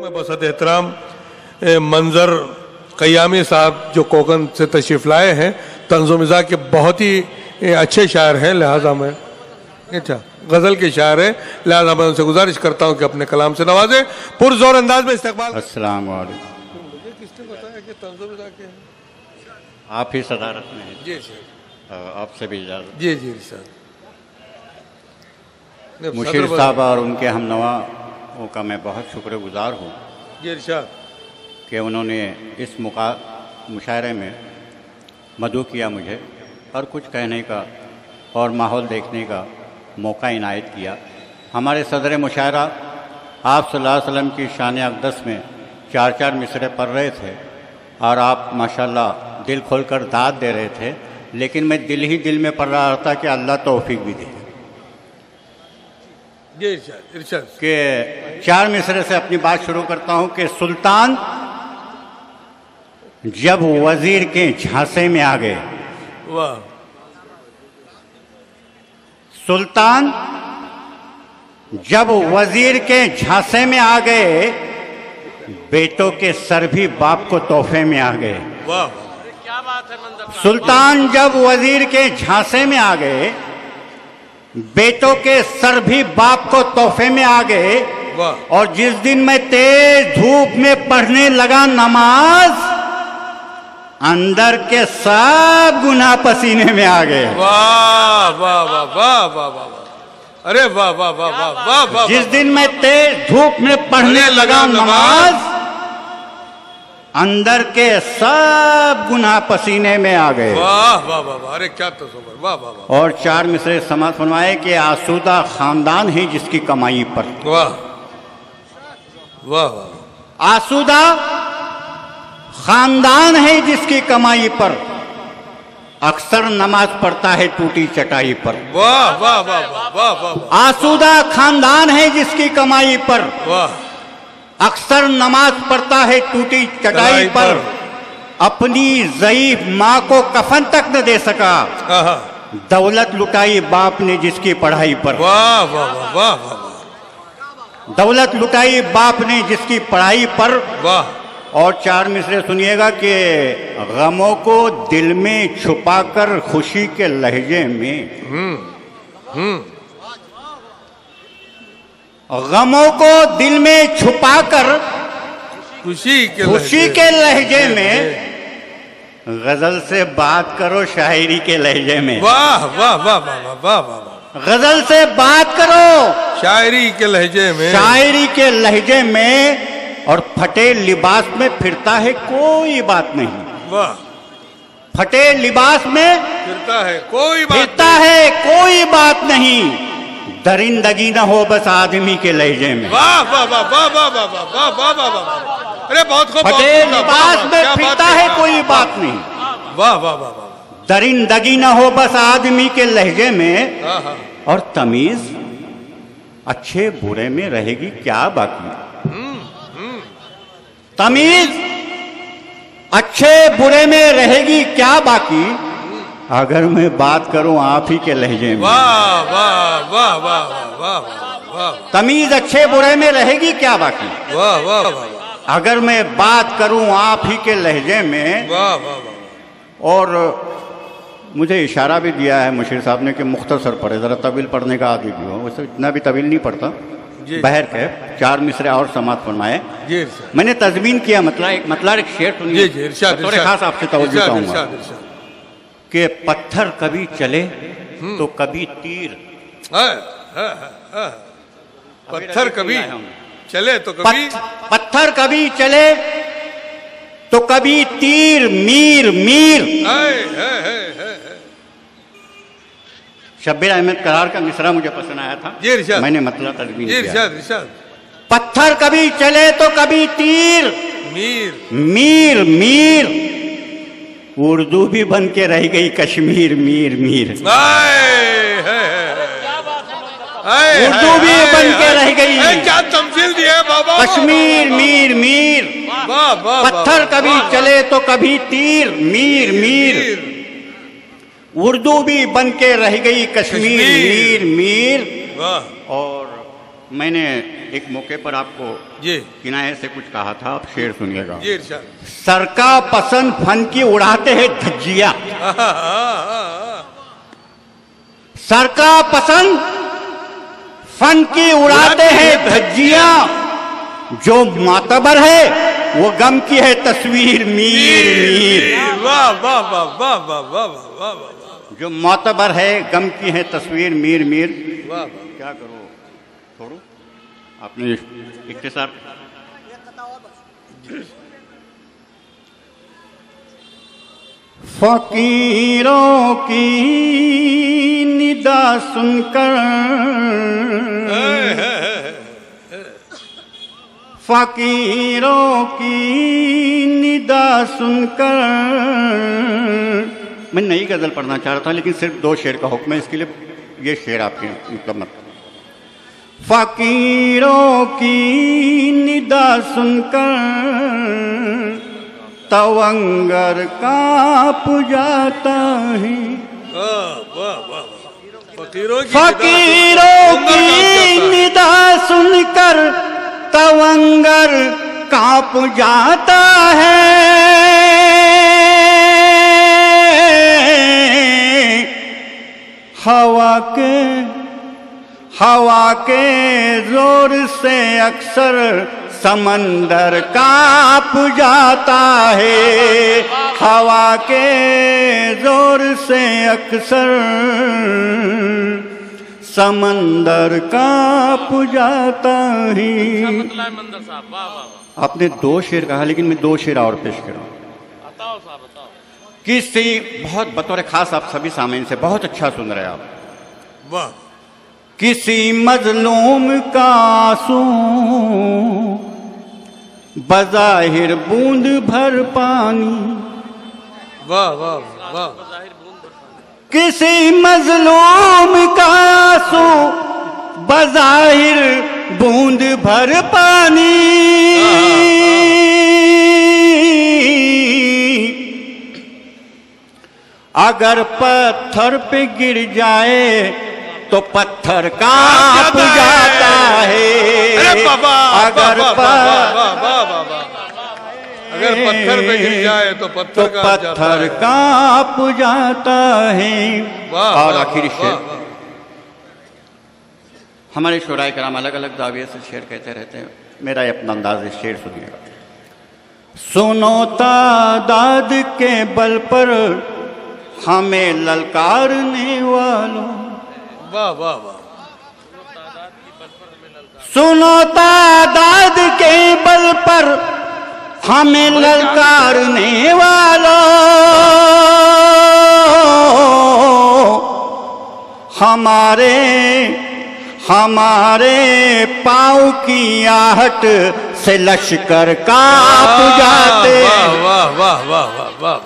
میں بسط احترام منظر قیامی صاحب جو کوکن سے تشریف لائے ہیں، طنز و مزاح کے بہت ہی اچھے شاعر ہیں، لہٰذا میں غزل کے شاعر ہیں، لہٰذا میں ان سے گزارش کرتا ہوں کہ اپنے کلام سے نوازیں، پرزور انداز میں استقبال۔ السلام علیکم۔ مجھے کس نے بتایا کہ طنز و مزاح کے ہیں؟ آپ ہی صدارت میں ہیں۔ جی سر، آپ سے بھی اجازت۔ جی جی سر۔ مشیر صاحب اور ان کے ہم نواؤں کا میں بہت شکر گزار ہوں جی ارشاد کہ انہوں نے اس مشاعرے میں مدعو کیا مجھے اور کچھ کہنے کا اور ماحول دیکھنے کا موقع عنایت کیا۔ ہمارے صدر مشاعرہ آپ صلی اللہ علیہ وسلم کی شان اقدس میں 4 مصرعے پڑھ رہے تھے اور آپ ماشاءاللہ دل کھول کر داد دے رہے تھے، لیکن میں دل ہی دل میں پڑھ رہا تھا کہ اللہ توفیق بھی دے جی ارشاد ارشاد کہ 4 مصرعے سے اپنی بات شروع کرتا ہوں کہ سلطان جب وزیر کے جھانسے میں آ گئے، واہ، سلطان جب وزیر کے جھانسے میں آ گئے، بیٹوں کے سر بھی باپ کو تحفے میں آ گئے۔ واہ، سلطان جب وزیر کے جھانسے میں آ گئے، بیٹوں کے سر بھی باپ کو تحفے میں آ گئے، واہ، اور جس دن میں تیز دھوپ میں پڑھنے لگا نماز، اندر کے سب گناہ پسینے میں آ گئے۔ واہ واہ واہ واہ واہ واہ، ارے واہ واہ واہ واہ واہ واہ، جس دن میں تیز دھوپ میں پڑھنے لگا نماز، اندر کے سب گناہ پسینے میں آ گئے۔ واہ واہ واہ واہ، ارے کیا تصور، واہ واہ واہ، اور 4 مصرعے سماعت فرمائے کہ آسودہ خاندان ہے جس کی کمائی پر، واہ واہ واہ، آسودہ خاندان ہے جس کی کمائی پر، اکثر نماز پڑھتا ہے ٹوٹی چٹائی پر۔ واہ واہ واہ واہ واہ واہ، آسودہ خاندان ہے جس کی کمائی پر، واہ، اکثر نماز پڑھتا ہے ٹوٹی چٹائی پر، اپنی ضعیف ماں کو کفن تک نہ دے سکا، دولت لٹائی باپ نے جس کی پڑھائی پر۔ واہ واہ واہ واہ واہ، دولت لٹائی باپ نے جس کی پڑھائی پر۔ واہ، اور 4 مصرعے سنیے گا کہ غموں کو دل میں چھپا کر خوشی کے لہجے میں، غموں کو دل میں چھپا کر خوشی کے لہجے میں، غزل سے بات کرو شاعری کے لہجے میں۔ واہ واہ واہ واہ واہ واہ، غزل سے بات کرو شاعری کے لہجے میں، شاعری کے لہجے میں، اور پھٹے لباس میں پھرتا ہے کوئی بات نہیں۔ واہ، پھٹے لباس میں پھرتا ہے کوئی بات، پھرتا ہے کوئی بات نہیں، درندگی نہ ہو بس آدمی کے لہجے میں۔ واہ واہ واہ واہ واہ واہ واہ واہ واہ واہ، ارے بہت خوب، پھٹے لباس میں پھرتا ہے کوئی بات نہیں، واہ واہ واہ واہ، درندگی نہ ہو بس آدمی کے لہجے میں، اور تمیز اچھے برے میں رہے گی کیا باقی، تمیز اچھے برے میں رہے گی کیا باقی، اگر میں بات کروں آپ ہی کے لہجے میں۔ واہ واہ واہ واہ واہ واہ، تمیز اچھے برے میں رہے گی کیا باقی، واہ واہ واہ، اگر میں بات کروں آپ ہی کے لہجے میں۔ واہ واہ واہ، اور مجھے اشارہ بھی دیا ہے مشیر صاحب نے کہ مختصر پڑھے، ذرا طویل پڑھنے کا عادی بھی ہو، ویسے اتنا بھی طویل نہیں پڑھتا، بہر کے 4 مصرعے اور سماعت فرمائے۔ جی ارشاد، میں نے تضمین کیا ایک شعر سنیے، جی جی ارشاد، بطور خاص آپ سے توجہ چاہوں گا ارشاد ارشاد، کہ پتھر کبھی چلے تو کبھی تیر، پتھر کبھی چلے تو کبھی، پتھر کبھی چلے تو کبھی تیر، میر میر۔ شبیر احمد قرار کا مصرعہ مجھے پسند آیا تھا، جی ارشاد، میں نے مطلب تضمین جی کیا۔ ارشاد ارشاد، پتھر کبھی چلے تو کبھی تیر، میر، میر میر، اردو بھی بن کے رہ گئی کشمیر میر میر، اردو بھی بن کے رہ گئی کیا تمثیل دی ہے بابا، کشمیر میر میر۔ پتھر کبھی چلے تو کبھی تیر، میر میر، اردو بھی بن کے رہ گئی کشمیر میر میر۔ اور میں نے ایک موقع پر آپ کو جی کنایے سے کچھ کہا تھا، آپ شعر سنیے گا. جی ارشاد. سر کا پسند فن کی اڑاتے ہیں دھجیا. سر کا پسند فن کی اڑاتے ہیں دھجیا. جو معتبر ہے وہ غم کی ہے تصویر میر میر. واہ واہ واہ واہ واہ واہ واہ واہ. جو معتبر ہے غم کی ہے تصویر میر میر. واہ. کیا کرو، چھوڑو آپ نے اختصار. فقیروں کی ندا سن کر، فقیروں کی ندا سن کر. میں نئی غزل پڑھنا چاہ رہا تھا لیکن صرف 2 شعر کا حکم ہے، اس کے لیے یہ شعر آپ کے مطلب. فقیروں کی ندا سن کر تونگر کانپ جاتا ہے. فقیروں کی ندا سن کر تونگر کانپ جاتا ہے. ہوا کے زور سے اکثر سمندر کانپ جاتا ہے. ہوا کے زور سے اکثر سمندر کانپ جاتا ہے. آپ نے 2 شعر کہا لیکن میں 2 شعر اور پیش کروں. کسی بہت بطور خاص آپ سبھی سامعین سے بہت اچھا سن رہے ہیں آپ. واہ. کسی مظلوم کا آنسو بظاہر بوند بھر پانی. واہ واہ واہ. کسی مظلوم کا آنسو بظاہر بوند بھر پانی. اگر پتھر پہ گر جائے تو پتھر کانپ جاتا ہے. اگر پتھر پہ گر جائے تو پتھر کانپ جاتا ہے. اور آخری شعر. ہمارے شعراء کرام الگ الگ زاویے سے شعر کہتے رہتے ہیں، میرا اپنا انداز شعر سنیے گا. سنو تعداد کے بل پر ہمیں للکارنے والوں. واہ واہ واہ. سنو تعداد کے بل پر ہمیں للکارنے والوں. ہمارے پاؤں کی آہٹ سے لشکر کانپ جاتے. واہ واہ واہ واہ واہ واہ.